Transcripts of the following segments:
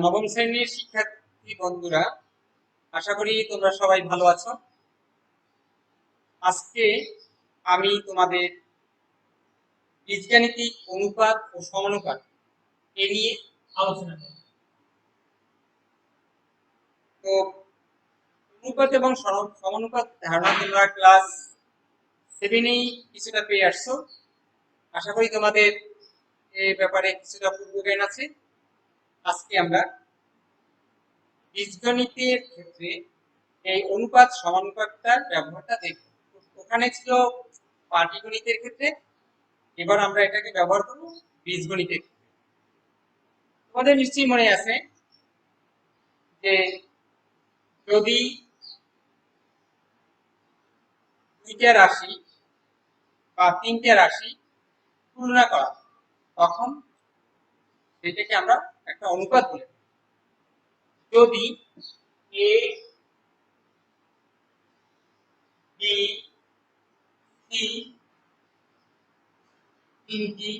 নবম শ্রেণীর শিক্ষার্থী বন্ধুরা, আশা করি তোমরা সবাই ভালো আছো। আজকে আমি তোমাদের বীজগাণিতিক অনুপাত ও সমানুপাত এ নিয়ে আলোচনা করব। তো অনুপাত এবং সমানুপাত ধারণা তোমরা ক্লাস 7-এই কিছুটা পেয়ে আসছো। আশা করি তোমাদের এই ব্যাপারে কিছুটা পূর্বজ্ঞান আছে। আজকে আমরা বীজগণিতের ক্ষেত্রে এই অনুপাত সমানুপাতটার ব্যবহারটা দেখব। ওখানে ছিল পাটিগণিতের ক্ষেত্রে, এবার আমরা এটাকে ব্যবহার করব বীজগণিতের ক্ষেত্রে। তোমাদের নিশ্চয়ই মনে আছে যে যদি দুইটা রাশি বা তিনটা রাশি তুলনা করা তখন সেটাকে আমরা একটা অনুপাত বলি। যদি এ বি সি তিনটি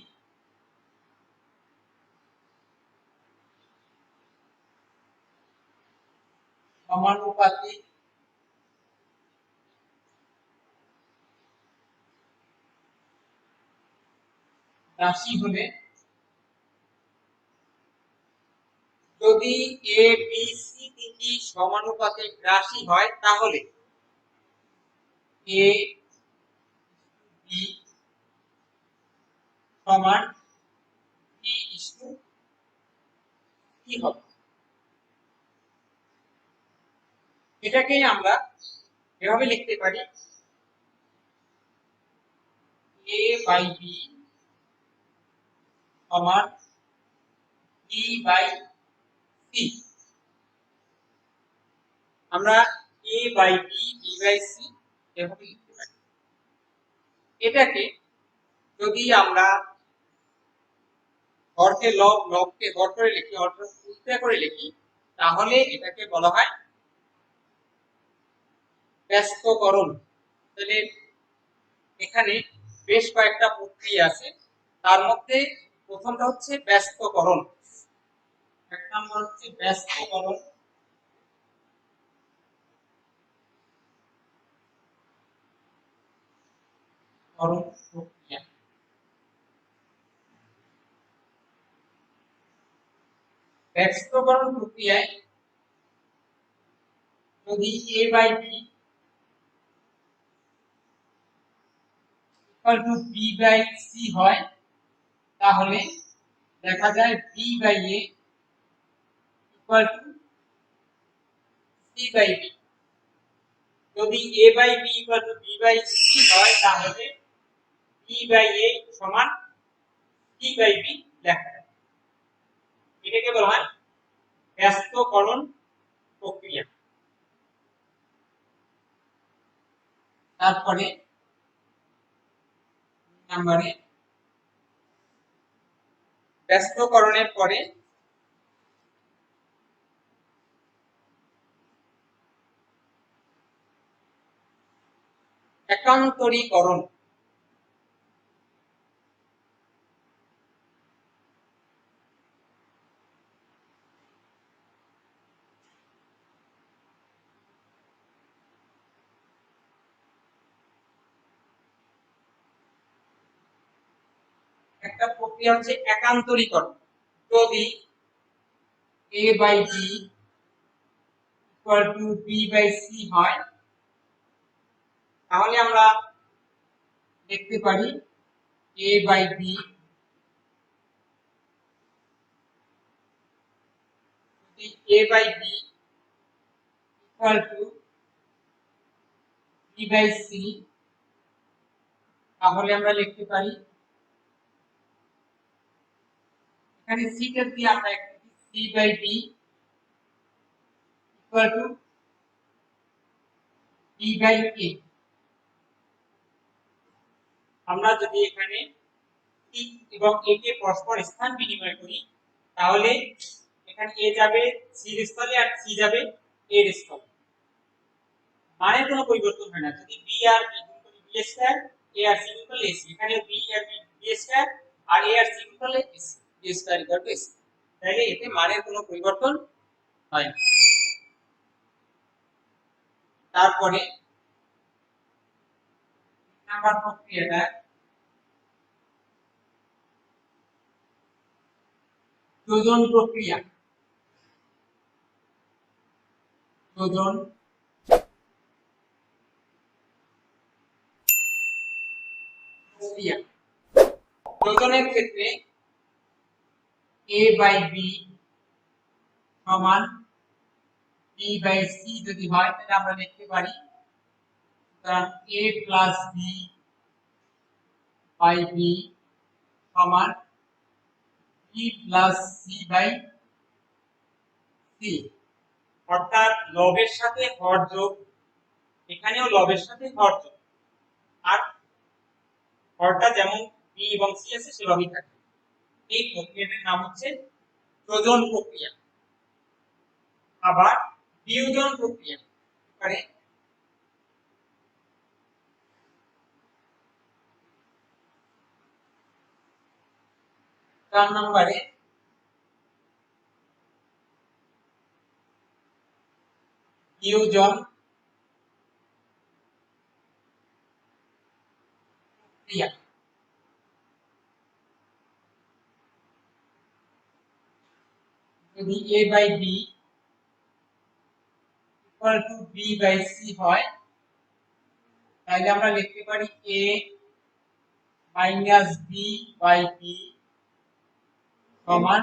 সমানুপাতিক রাশি হলে, যদি এ বি সি তিনটি সমানুপাতিক রাশি হয় তাহলে এ বি সমান বি ইসটু কি হবে। এটাকে আমরা এভাবে লিখতে পারি এ বাই বি সমান বি বাই সি। আমরা a by b b by c এভাবে লিখতে পারি। এটাকে যদি আমরা হরকে লব, লবকে হর করে লিখি, হরকে উল্টা করে লিখি, তাহলে এটাকে বলা হয় ব্যস্তকরণ। তাহলে এখানে বেশ কয়েকটা প্রক্রিয়া আছে, তার মধ্যে প্রথমটা হচ্ছে ব্যস্তকরণ। এক নম্বর হচ্ছে ব্যস্তকরণ। প্রক্রিয়া ব্যস্তকরণ প্রক্রিয়ায় যদি a by b equal to b by c হয়, তাহলে দেখা যায় b by a equal to c by b। যদি a by b equal to b by c হয়, তাহলে b বাই a সমান c বাই b লেখা যায়। এটাকে বলা হয় ব্যস্তকরণ প্রক্রিয়া। তারপরে নম্বরে ব্যস্তকরণের পরে একান্তরীকরণ। একটা প্রক্রিয়া হচ্ছে একান্তরীকরণ। যদি a by b equal to b by c হয়, তাহলে আমরা দেখতে পারি a by b a by b equal to b by c, তাহলে আমরা লিখতে পারি এখানে c টা দিয়ে আমরা c by b equal to b by a। আমরা যদি এখানে c এবং a কে পরস্পর স্থান বিনিময় করি, তাহলে এখানে a যাবে c এর স্থলে আর c যাবে a এর স্থলে। মানে কোনো পরিবর্তন হয় না। যদি b আর b গুণ করি b স্কয়ার, a আর c গুণ করলে ac, এখানে b আর b b স্কয়ার আর a আর c গুণ করলে ac, b square equal to ac। তাহলে এতে মানের কোনো পরিবর্তন হয় না। তারপরে নাম্বার প্রক্রিয়াটা যোজন প্রক্রিয়া। যোজন প্রক্রিয়া, যোজনের ক্ষেত্রে a বাই b সমান b বাই c যদি হয় তাহলে আমরা লিখতে পারি সুতরাং a plus b by b সমান b plus c by c। অর্থাৎ লবের সাথে হর যোগ, এখানেও লবের সাথে হর যোগ, আর হরটা যেমন b এবং c আছে সেভাবেই থাকে। এই প্রক্রিয়াটার নাম হচ্ছে যোজন প্রক্রিয়া। আবার বিয়োজন প্রক্রিয়া মানে 4 নম্বরে বিয়োজন প্রক্রিয়া। যদি a by b equal to b by c হয় তাহলে আমরা লিখতে পারি a minus b by b সমান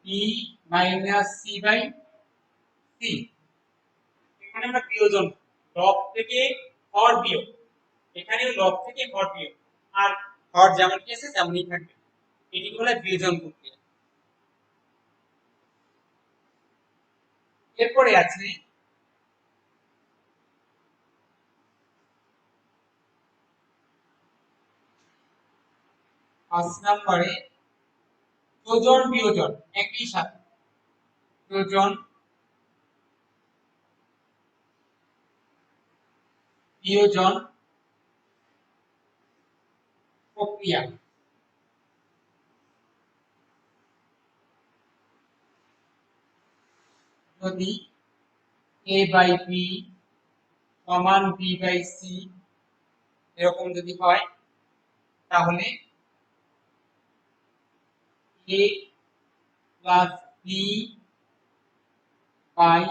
b minus c by c। এখানে আমরা বিয়োজন, লব থেকে হর বিয়োগ, এখানেও লব থেকে হর বিয়োগ, আর হর যেমন কি আছে তেমনই থাকবে। এটি হলো বিয়োজন প্রক্রিয়া। এরপরে আছে 5 নম্বরে যোজন বিয়োজন একই সাথে। যোজন বিয়োজন প্রক্রিয়া। যদি a বাই b সমান b বাই c এরকম যদি হয় তাহলে a plus b by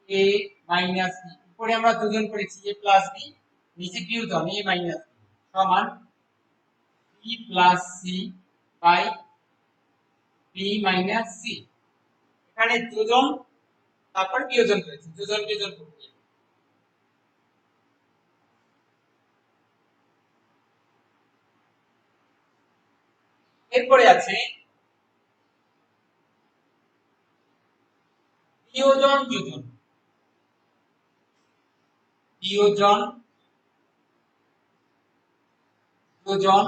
a minus b, উপরে আমরা যোজন করেছি a প্লাস b, নিচে বিয়োজন a মাইনাস b সমান b plus c by b minus c। এখানে যোজন তারপর বিয়োজন করেছি, যোজন বিয়োজন প্রক্রিয়া। এরপরে আছে বিয়োজন যোজন। বিয়োজন যোজন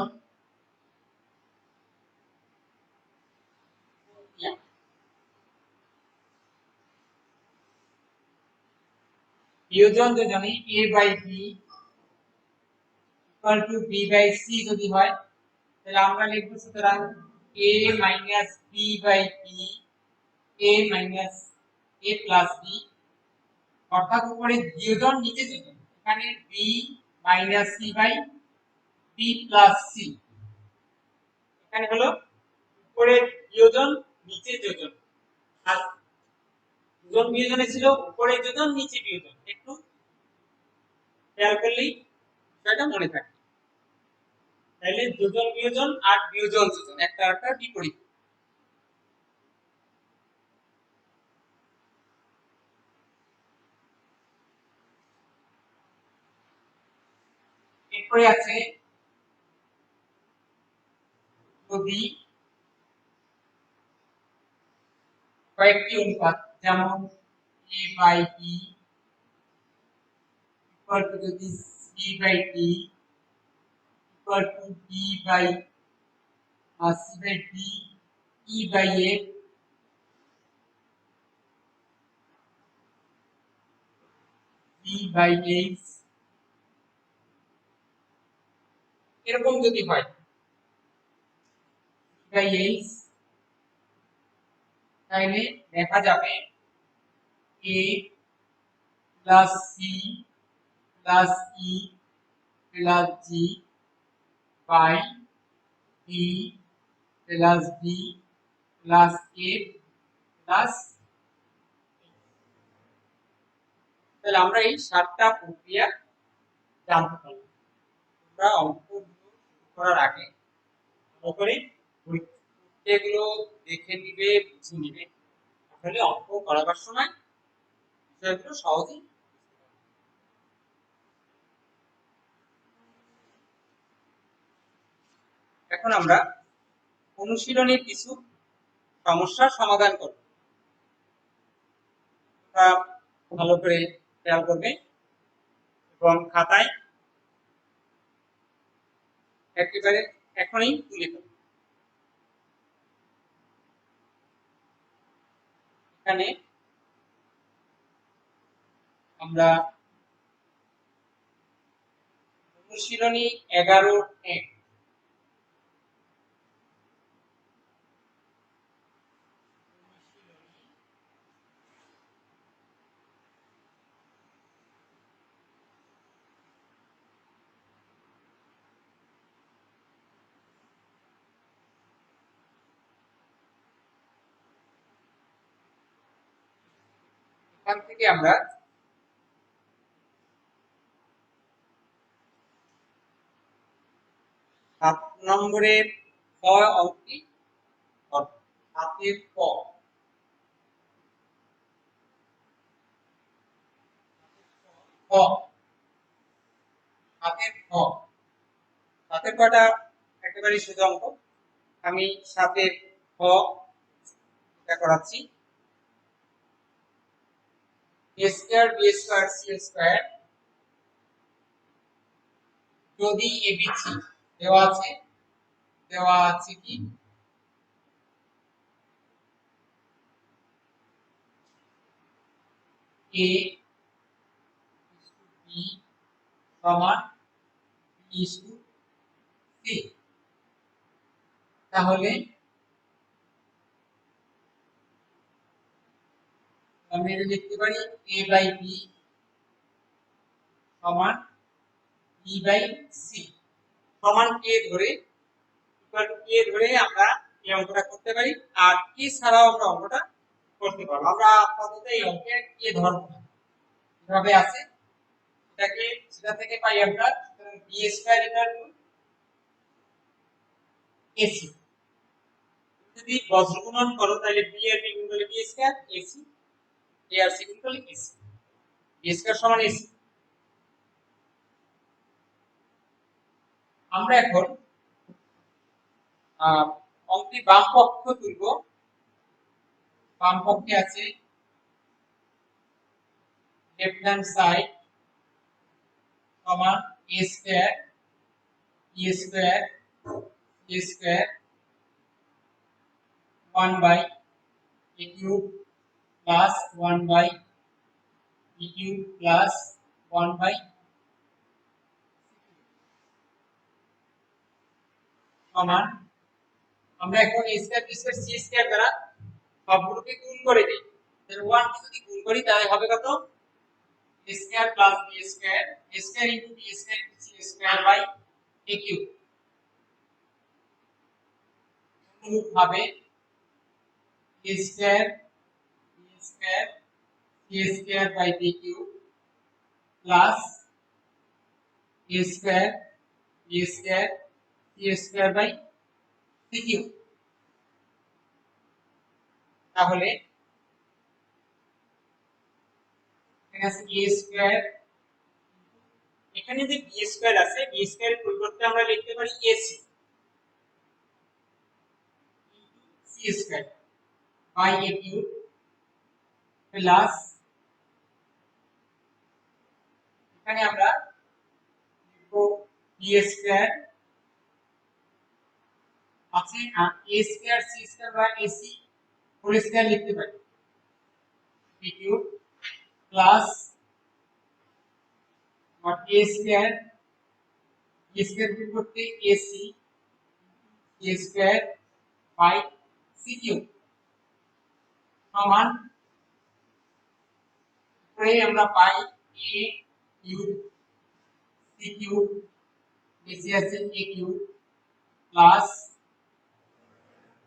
প্রক্রিয়া। বিয়োজন যোজনে a by b equal to b by c যদি হয় তাহলে আমরা লিখব সুতরাং a minus b by b a minus a plus b, অর্থাৎ উপরে বিয়োজন নিচে যোজন, এখানে b minus c by b plus c। এখানে হলো উপরে বিয়োজন নিচে যোজন, আর যোজন বিয়োজনে ছিল উপরে যোজন নিচে বিয়োজন, একটু খেয়াল করলেই সেটা মনে থাকে। তাহলে যোজন বিয়োজন আর বিয়োজন যোজন একটা একটা বিপরীত। এরপরে আছে যদি কয়েকটি অনুপাত যেমন a by b equal to যদি c by d equal to b by c by d e by f b by h এরকম যদি হয়, বাই h তাহলে দেখা যাবে a plus C plus E plus G by B plus B plus A plus. তাহলে আমরা এই 7টা প্রক্রিয়া জানতে পারলাম। আমরা অঙ্কগুলো শুরু করার আগে ভালো করে প্রক্রিয়াগুলো দেখে নিবে, বুঝে নিবে, তাহলে অঙ্ক করাবার সময় বিষয়গুলো সহজেই। এখন আমরা অনুশীলনের কিছু সমস্যার সমাধান করব। ভালো করে খেয়াল করবে এবং খাতায় একেবারে এখনই তুলে ফেলবে। এখানে আমরা অনুশীলনী 11-1 এখান থেকে আমরা 7 নম্বরের ক অঙ্কটি করব। 7-এর ক, ক 7-এর ক। 7-এর কটা একেবারে সোজা অঙ্ক। আমি 7-এর ক এটা করাচ্ছি। a square b square c square যদি abc দেওয়া আছে কি a b সমান b c, তাহলে আমি এটা লিখতে পারি a বাই b সমান b বাই c সমান k ধরে ইকুয়াল টু k ধরে আমরা এই অঙ্কটা করতে পারি। আর কি ছাড়াও আমরা অঙ্কটা করতে পারবো। আমরা আপাতত এই অঙ্কে k ধরব না, কিভাবে আছে এটাকে সেটা থেকে পাই আমরা। সুতরাং b square equal to ac, যদি বজ্রগুণন করো তাহলে b আর b গুণ করলে b স্কয়ার, ac a আর c গুণ করলে ac, b স্কয়ার সমান ac। আমরা এখন অঙ্কটি বাম পক্ষ তুলব। বাম পক্ষে আছে লেফট হ্যান্ড সাইড সমান a square b square c square 1 by a cube plus 1 by b cube plus 1 by সমান। আমরা এখন a square b square c square দ্বারা সবগুলোকে গুণ করে দেই। তাহলে 1 কে যদি গুণ করি তাহলে হবে কত? a square plus b square, a square into b square into c square by a cube. অনুরূপভাবে a square b square c square by b cube plus a square b square c square by c cube. তাহলে এখানে আছে a square, এখানে যে b square আছে b square এর পরিবর্তে আমরা লিখতে পারি ac c square by a cube plus এখানে আমরা লিখব b স্কয়ার আছে আর a square c square by ac whole square লিখতে পারি b কিউব প্লাস আর a স্কয়ার পরিবর্তে ac a square by c cube. সমান করে আমরা পাই a কিউব c কিউব নিচে আছে a কিউব প্লাস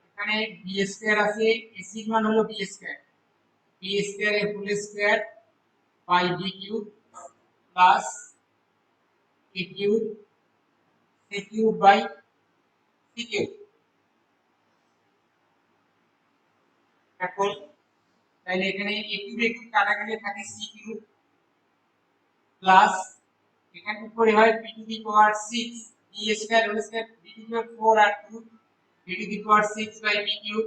এখানে b স্কয়ার আছে ac এর মান হলো b স্কয়ার এর whole square by b cube plus a cube c cube by c cube. এখন তাহলে এখানে a কিউব কাটাকাটি থাকে c কিউব প্লাস এখানে উপরে হয় b to the power 6 b square whole square b to the power 4 আর 2 b to the power 6 by b cube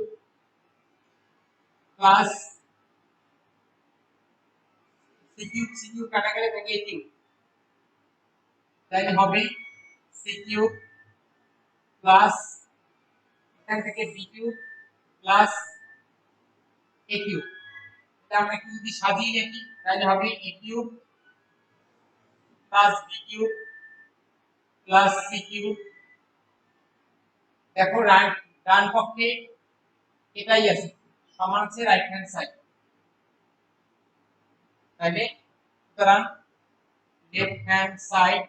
plus c cube কাটাকাটি থাকে a কিউব তাহলে হবে c কিউব প্লাস এখান থেকে b cube plus a cube. এটা আমরা একটু যদি সাজিয়ে লিখি তাহলে হবে a cube plus b cube plus c cube. দেখো ডান পক্ষে এটাই আছে সমান আছে রাইট হ্যান্ড সাইড তাহলে সুতরাং left hand side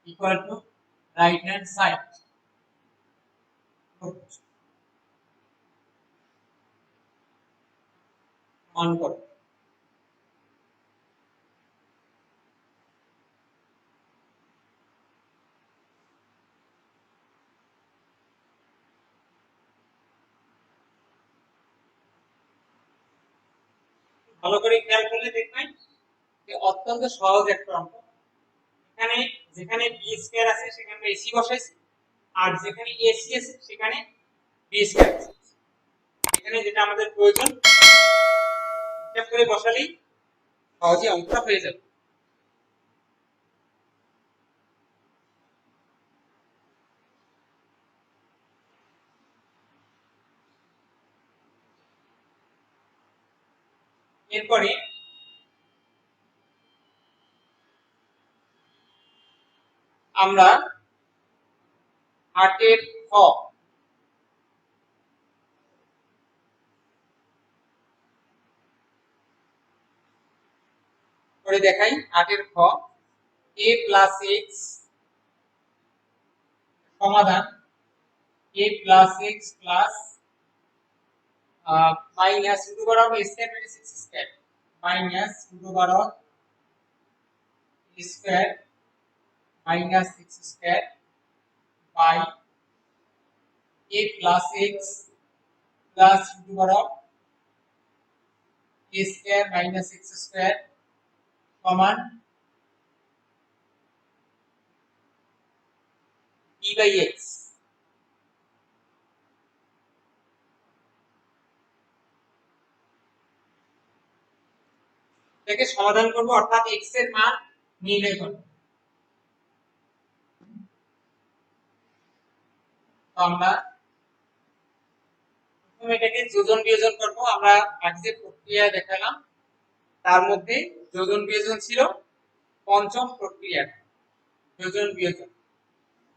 equal to right hand side. মান করো ভালো করে খেয়াল করলে দেখবেন যে অত্যন্ত সহজ একটা অঙ্ক। এখানে যেখানে b স্কয়ার আছে সেখানে ac বসাইছি আর যেখানে ac আছে সেখানে b স্কয়ার আছে। এখানে যেটা আমাদের প্রয়োজন হিসাব করে বসালেই সহজে অঙ্কটা হয়ে যাবে। এরপরে আমরা 8 এর খ করে দেখাই। 8 এর খ a প্লাস x সমাধান a plus x plus minus root over of square minus x square minus root over of square minus x square by a plus x plus root over of a square minus x square সমান b by x। এটাকে সমাধান করব অর্থাৎ x এর মান নির্ণয় করব। তো আমরা প্রথমে এটাকে যোজন বিয়োজন করব। আমরা আগে যে প্রক্রিয়া দেখালাম তার মধ্যে যোজন বিয়োজন ছিল পঞ্চম প্রক্রিয়া যোজন বিয়োজন,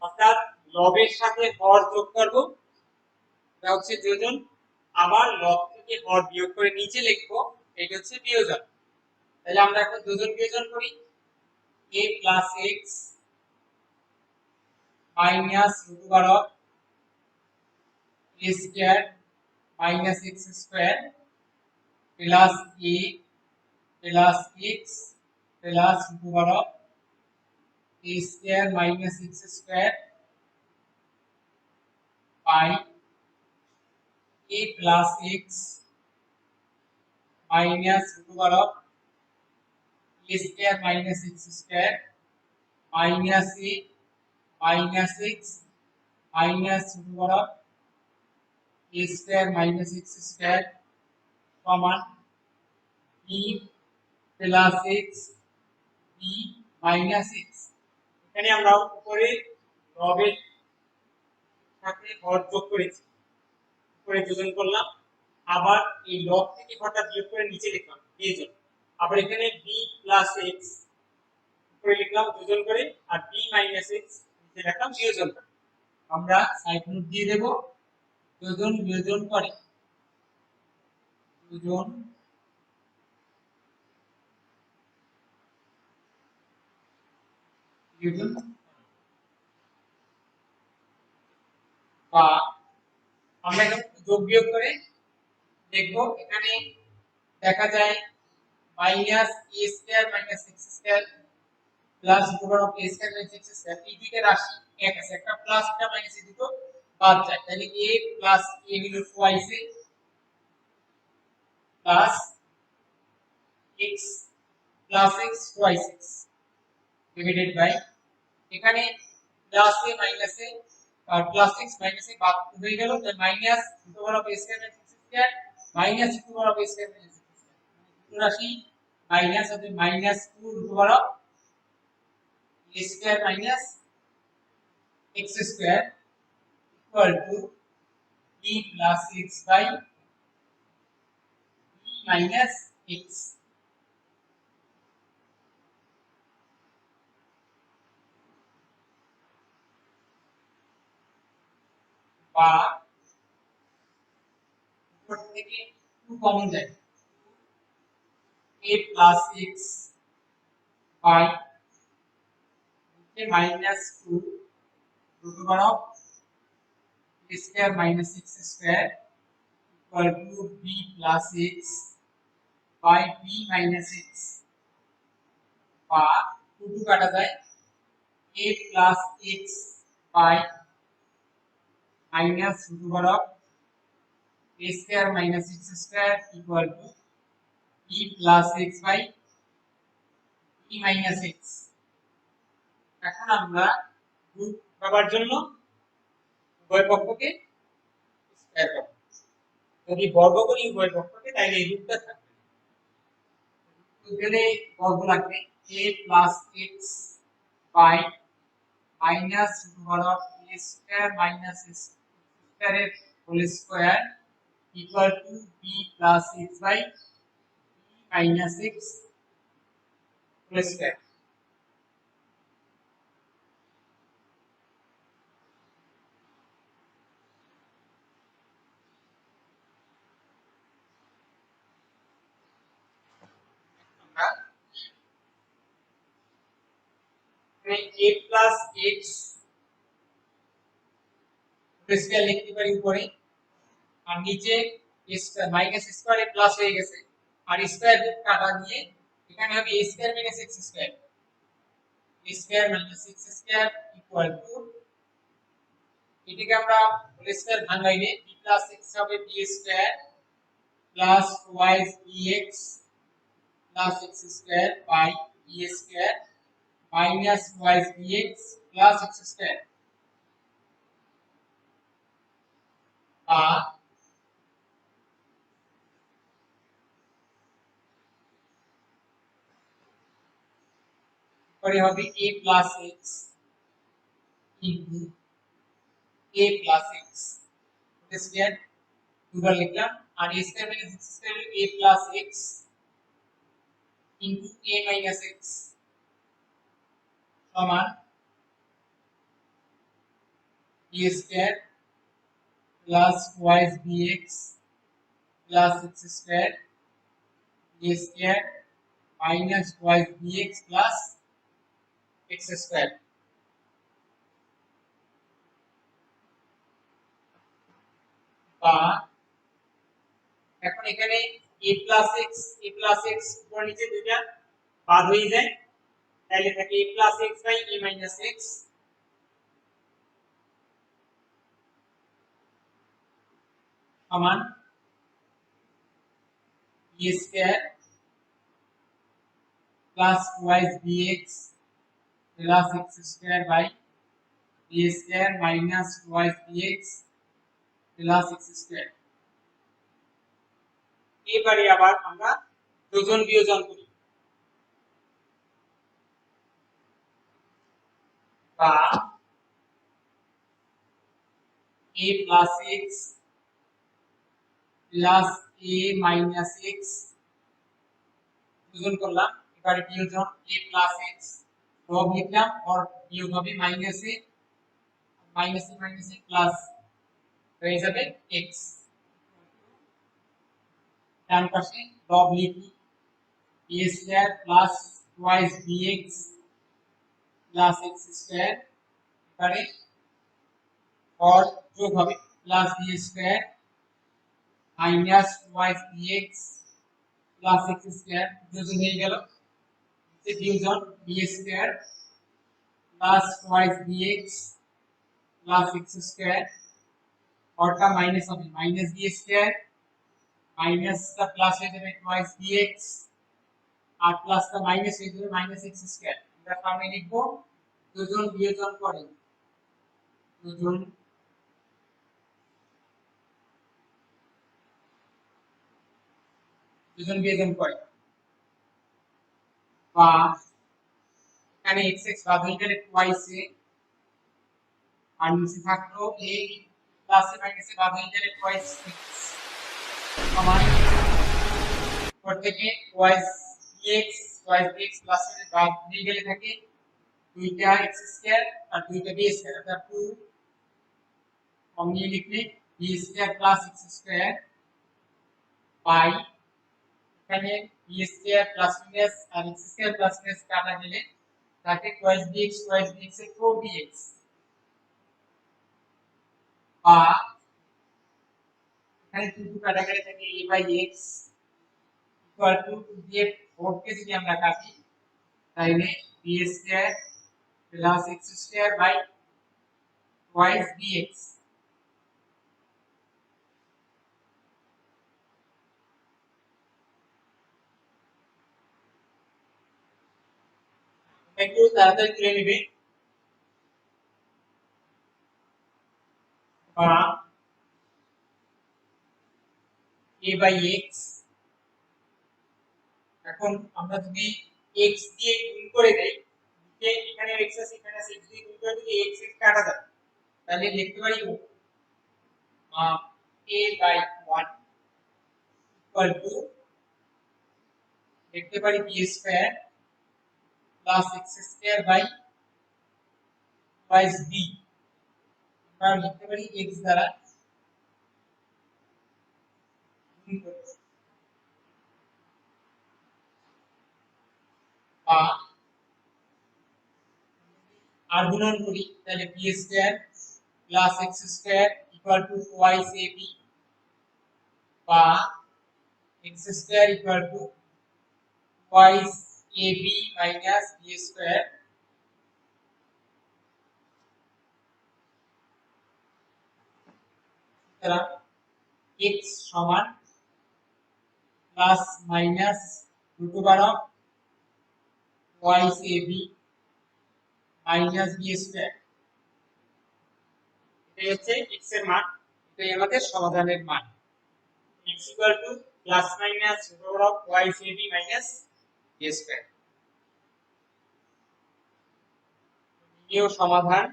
অর্থাৎ লবের সাথে হর যোগ করব এটা হচ্ছে যোজন, আবার লব থেকে হর বিয়োগ করে নিচে লিখবো এটা হচ্ছে বিয়োজন। তাহলে আমরা এখন যোজন বিয়োজন করি a plus x minus root over of a square minus x square plus a plus x plus root over of a square minus x square by a plus x minus root over of a square minus x square minus a minus x minus root over of a square minus x square সমান b plus x b minus x। এখানে আমরা উপরে লবের সাথে হর যোগ করেছি, উপরে যোজন করলাম, আবার এই লব থেকে হরটা বিয়োগ করে নিচে লিখলাম বিয়োজন, আবার এখানে b প্লাস x উপরে লিখলাম যোজন করে আর b মাইনাস x নিচে লিখলাম বিয়োজন করে। আমরা সাইড নোট দিয়ে দেব যোজন বিয়োজন করে দুজন বিয়োজন বা আমরা এখন যোগ বিয়োগ করে দেখব। এখানে দেখা যায় minus a square minus x square plus root of a square minus x square, এই দুইটা রাশি এক আছে, একটা প্লাস একটা মাইনাস, এই দুটো বাদ যায়, তাহলে a প্লাস a হলো twice a plus x plus x twice x divided by, এখানে প্লাস a মাইনাস a আর প্লাস x মাইনাস a বাদ হয়ে গেল, তাই minus root of a square minus x square minus root of a square minus x square, দুটো রাশি minus হবে minus 2 root of a square minus x square equal to b plus x by b minus x, বা উপর থেকে 2 common যায়, a plus x by minus 2 root over of a square minus x square equal to b plus x by b minus x, বা 2 কাটা যায়, a plus x by minus root over of a square minus x square equal to b plus x by b minus x। এখন আমরা root power জন্য উভয় পক্ষকে square করব, যদি বর্গ করি উভয় পক্ষকে তাহলে এই রুটটা থাকবে, এখানে বর্গ লাগবে a plus x by minus root over of a square minus x square এর whole square equal to b plus x by b minus x whole square. a plus x whole square লিখতে পারি উপরে, আর নিচে minus square এ plus হয়ে গেছে, আর square root কাটা দিয়ে এখানে হবে a square minus x square, a square minus x square equal to, এটাকে আমরা হোল স্কয়ার ভাঙাইলে b প্লাস x হবে b square plus y bx plus x square by b square minus y bx plus x square, বা পরে হবে a plus x into a plus x square দুবার লিখলাম, আর a square minus x square a plus x into a minus x সমান b square plus y bx plus x square b square minus y bx plus x square, বা এখন এখানে a plus x উপর নিচে দুইটা বাদ হয়ে যায়, তাহলে থাকে a plus x by a minus x সমান b square plus y bx plus x square by b square minus y bx plus x square. এবারে আবার আমরা যোজন বিয়োজন করি, বা a plus x plus a minus x যোজন করলাম, এবারে বিয়োজন a plus x সব লিখলাম, আর বিয়োগ হবে মাইনাস a প্লাস হয়ে যাবে x ডান পাশে লব লিখি a square plus twice bx plus x square এবারে হর যোগ হবে plus b square minus twice bx plus x square যোজন হয়ে গেল division b square plus twice bx plus x square হরটা মাইনাস হবে মাইনাস b স্কয়ার মাইনাসটা প্লাস হয়ে যাবে টুয়াইস bx আর প্লাসটা মাইনাস হয়ে যাবে মাইনাস x স্কয়ার আমরা সামনে লিখবো দুজন বিয়োজন করে দুজন দুজন বিয়োজন করে বা এখানে x x বাদ হয়ে গেলে টুয়াইস এ আর নিচে থাকলো a plus a minus a বাদ হয়ে গেলে টুয়াইস x সমান উপর থেকে twice bx twice bx plus a বাদ হয়ে গেলে থাকে দুইটা x স্কয়ার আর দুইটা b স্কয়ার অর্থাৎ 2 কমিয়ে লিখলে b square plus x square by এখানে b স্কয়ার প্লাস মাইনাস আর x স্কয়ার প্লাস মাইনাস কাটা গেলে থাকে টুয়াইস bx এর 4bx বা এখানে 2 কাটা গেলে থাকে a by x equal to দিয়ে 4 কে যদি আমরা কাটি তাহলে b square plus x square by twice bx একটু তাড়াতাড়ি তুলে নেবে বা a বাই x এখন আমরা যদি x দিয়ে গুণ করে দেই যে এখানে x আছে এখানে আছে x দিয়ে গুণ করে যদি x x কাটা যায় তাহলে লিখতে পারি a বাই 1 ইকুয়াল টু লিখতে পারি b square plus x square by twice b আমরা লিখতে পারি x দ্বারা গুণ করে বা আর গুণন করি তাহলে b square plus x square equal to twice ab বা x square equal to twice ab minus b square সুতরাং x সমান plus minus root over of twice ab minus b square এটাই হচ্ছে x এর মান এটাই আমাদের সমাধানের মান x equal to plus minus root over of twice ab minus b square এও সমাধান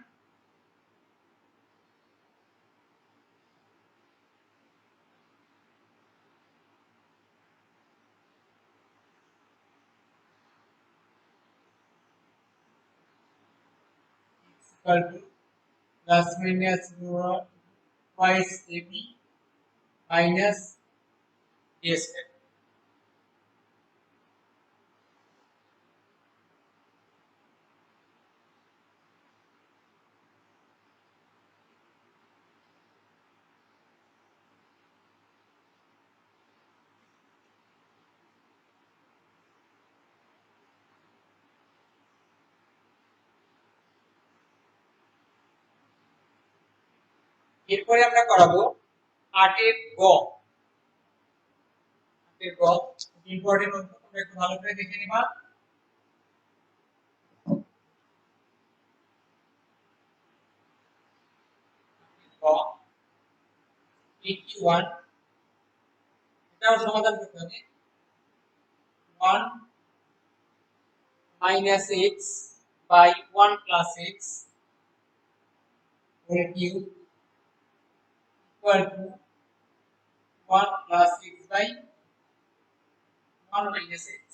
equal to plus minus twice ab minus b square এরপরে আমরা করাবো 8 এর গ ইম্পর্টেন্ট অঙ্ক তোমরা একটু ভালো করে দেখে নিবা গ 81 এটাও সমাধান করতে হবে 1 minus x by 1 plus x whole cube equal to 1 plus x by 1 minus x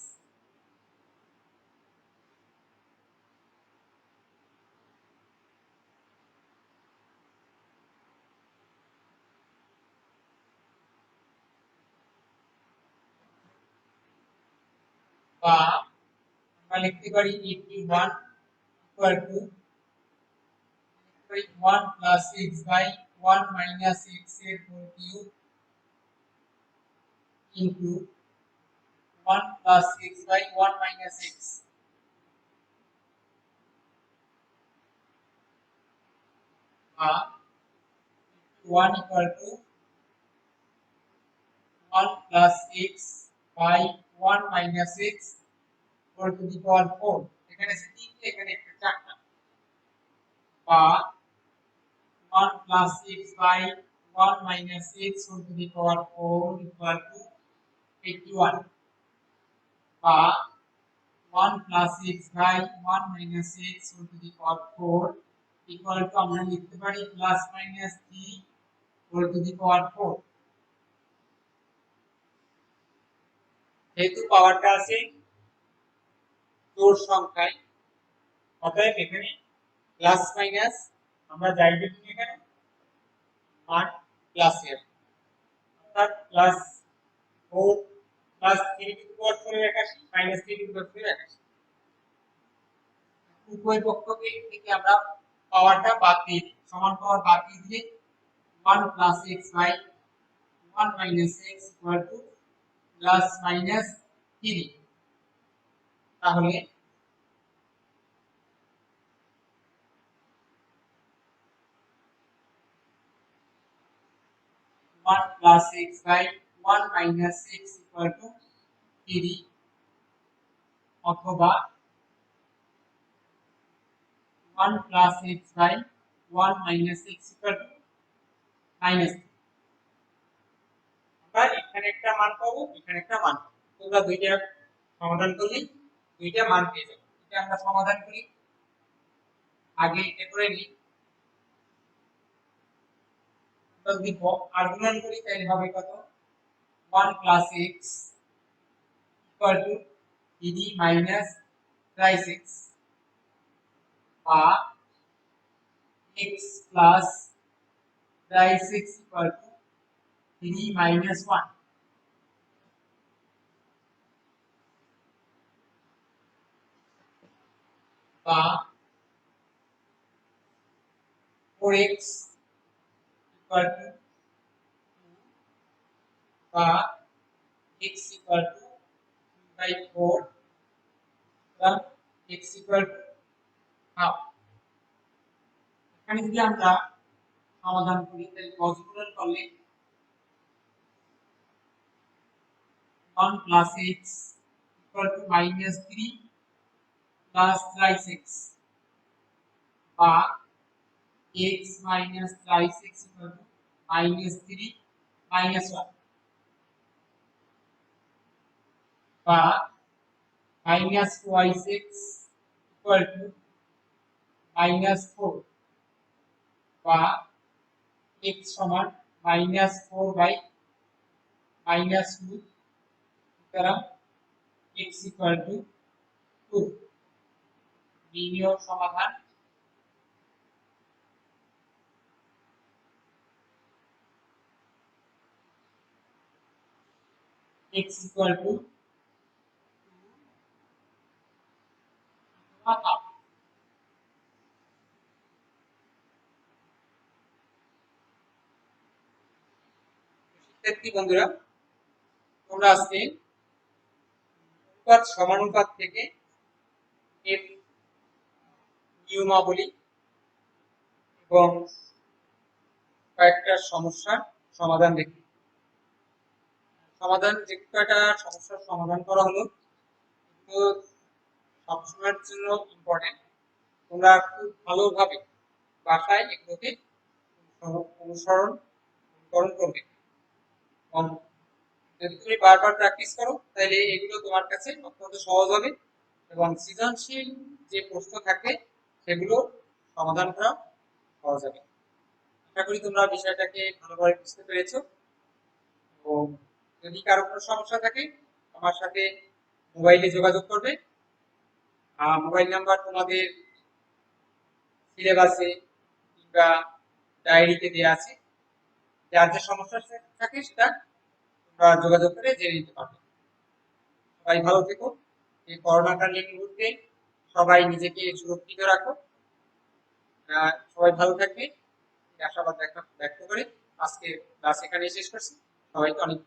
বা আমরা লিখতে পারি 81 equal to 1 plus 6 by 1 minus 6 এর whole cube into 1 plus 6 by 1 minus 6 বা 1 equal to 1 plus 6 by 1 minus 6 whole to the power 4 এখানে আছে 3 এখানে একটা 4টা বা 1 plus 6 by 1 minus 6 whole to the power 4 equal to 81 বা 1 plus 6 by 1 minus 6 whole to the power 4 equal to আমরা লিখতে পারি plus minus 3 whole to the power 4 যেহেতু পাওয়ারটা আছে জোড় সংখ্যায় অতএব এখানে প্লাস মাইনাস আমরা যাই দেখি এখানে মান প্লাস এর অর্থাৎ প্লাস 4 প্লাস 3 টু পাওয়ার 4 এর একাশি মাইনাস 3 টু পাওয়ার 4 এর একাশি উভয় পক্ষকে থেকে আমরা পাওয়ারটা বাদ দিয়ে দিই সমান পাওয়ার বাদ দিয়ে দিলে 1 plus x by 1 minus x equal to plus minus 3 তাহলে 1 plus x by 1 minus x equal to 3 অথবা 1 plus x by 1 minus x equal to minus 3 আমরা এখানে একটা মান পাবো এখানে একটা মান পাবো তোমরা দুইটা সমাধান করলে দুইটা মান পেয়ে যাবে এটা আমরা সমাধান করি আগে এটা করে নিই যদি আর্গুমেন্ট করি তাহলে হবে কত 1 plus x equal to 3 minus 6 বা x plus 6 equal to 3 minus 1 বা 4x equal to 2 বা x equal to 2 by 4 বা x equal to half এখানে যদি আমরা সমাধান করি তাহলে পজিটিভ করলে 1 plus x equal to minus 3 plus 6 বা x minus 6 equal to minus 3 minus 1 বা minus 2y6 equal to minus 4 বা x সমান minus 4 by minus 2 সুতরাং x equal to 2 নির্ণয় সমাধান x equal to 2 half শিক্ষার্থী বন্ধুরা তোমরা আজকে অনুপাত সমানুপাত থেকে এর নিয়মাবলী এবং কয়েকটা সমস্যার সমাধান দেখি সমাধান যে কয়টা সমস্যার সমাধান করা হলো তো সবসময়ের জন্য ইম্পর্টেন্ট তোমরা খুব ভালোভাবে বাসায় এগুলোকে অনুসরণ করবে এবং যদি তুমি বারবার প্র্যাকটিস করো তাহলে এগুলো তোমার কাছে অত্যন্ত সহজ হবে এবং সৃজনশীল যে প্রশ্ন থাকে সেগুলো সমাধান করা সহজ হবে আশা করি তোমরা বিষয়টাকে ভালোভাবে বুঝতে পেরেছো এবং যদি কারো কোনো সমস্যা থাকে আমার সাথে মোবাইলে যোগাযোগ করবে মোবাইল নাম্বার তোমাদের সিলেবাসে কিংবা ডায়েরিতে দেওয়া আছে যার যে সমস্যা থাকে সেটা তোমরা যোগাযোগ করে জেনে নিতে পারবে সবাই ভালো থেকো এই করোনাকালীন মুহূর্তে সবাই নিজেকে সুরক্ষিত রাখো, সবাই ভালো থাকবে, এই আশাবাদ ব্যক্ত করে আজকে ক্লাস এখানেই শেষ করছি। সবাইকে অনেক